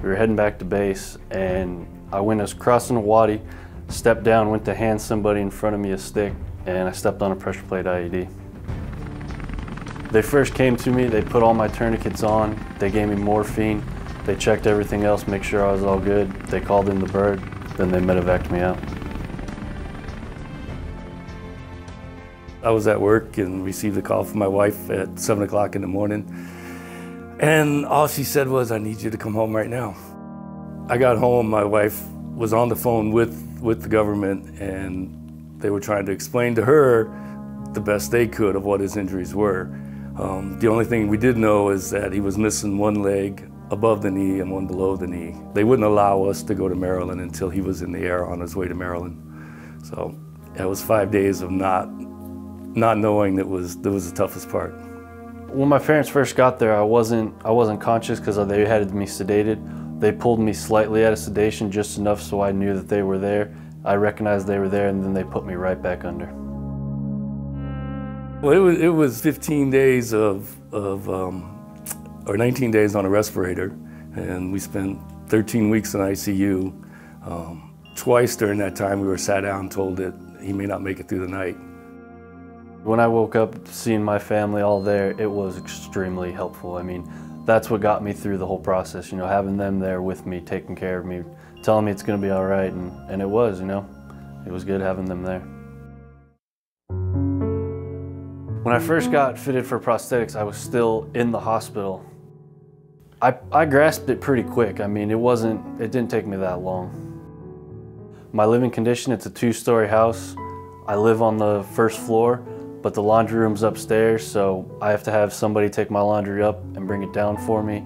We were heading back to base, and I was crossing a wadi, stepped down, went to hand somebody in front of me a stick, and I stepped on a pressure plate IED. They first came to me, they put all my tourniquets on, they gave me morphine, they checked everything else, make sure I was all good. They called in the bird, then they medevaced me out. I was at work and received a call from my wife at 7 o'clock in the morning. And all she said was, "I need you to come home right now." I got home, my wife was on the phone with the government, and they were trying to explain to her the best they could of what his injuries were. The only thing we did know is that he was missing one leg above the knee and one below the knee. They wouldn't allow us to go to Maryland until he was in the air on his way to Maryland. So it was 5 days of not knowing that was the toughest part. When my parents first got there, I wasn't conscious because they had me sedated. They pulled me slightly out of sedation, just enough so I knew that they were there. I recognized they were there, and then they put me right back under. Well, it was 15 days or 19 days on a respirator, and we spent 13 weeks in ICU. Twice during that time we were sat down and told that he may not make it through the night. When I woke up seeing my family all there, it was extremely helpful. I mean, that's what got me through the whole process, you know, having them there with me, taking care of me, telling me it's gonna be all right, and it was, you know. It was good having them there. When I first got fitted for prosthetics, I was still in the hospital. I grasped it pretty quick. I mean, it didn't take me that long. My living condition, it's a 2-story house. I live on the first floor, but the laundry room's upstairs, so I have to have somebody take my laundry up and bring it down for me.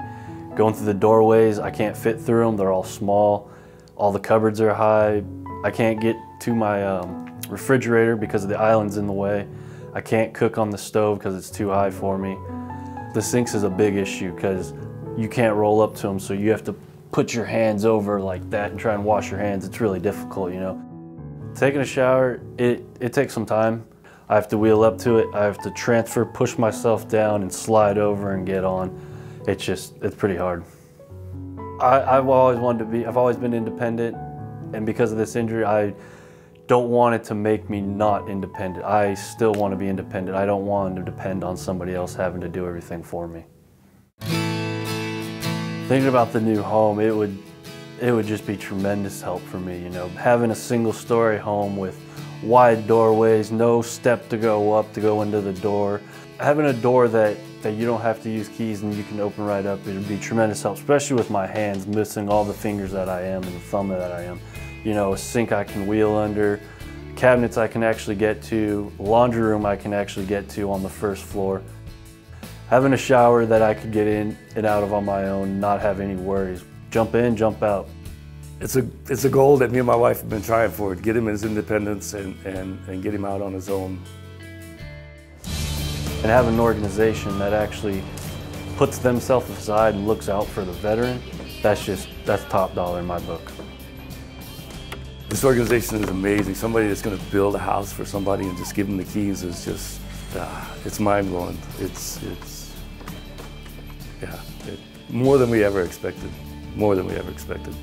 Going through the doorways, I can't fit through them. They're all small. All the cupboards are high. I can't get to my refrigerator because the island's in the way. I can't cook on the stove because it's too high for me. The sinks is a big issue because you can't roll up to them, so you have to put your hands over like that and try and wash your hands. It's really difficult, you know. Taking a shower, it takes some time. I have to wheel up to it. I have to transfer, push myself down and slide over and get on. It's pretty hard. I've always been independent, and because of this injury, I don't want it to make me not independent. I still want to be independent. I don't want to depend on somebody else having to do everything for me. Thinking about the new home, it would just be tremendous help for me, you know. Having a single-story home with wide doorways, no step to go up to go into the door. Having a door that you don't have to use keys and you can open right up, it would be tremendous help, especially with my hands, missing all the fingers that I am and the thumb that I am. You know, a sink I can wheel under, cabinets I can actually get to, laundry room I can actually get to on the first floor. Having a shower that I could get in and out of on my own, not have any worries. Jump in, jump out. It's a goal that me and my wife have been trying for, to get him his independence and get him out on his own. And having an organization that actually puts themselves aside and looks out for the veteran, that's top dollar in my book. This organization is amazing. Somebody that's going to build a house for somebody and just give them the keys is just, it's mind-blowing. Yeah, more than we ever expected. More than we ever expected.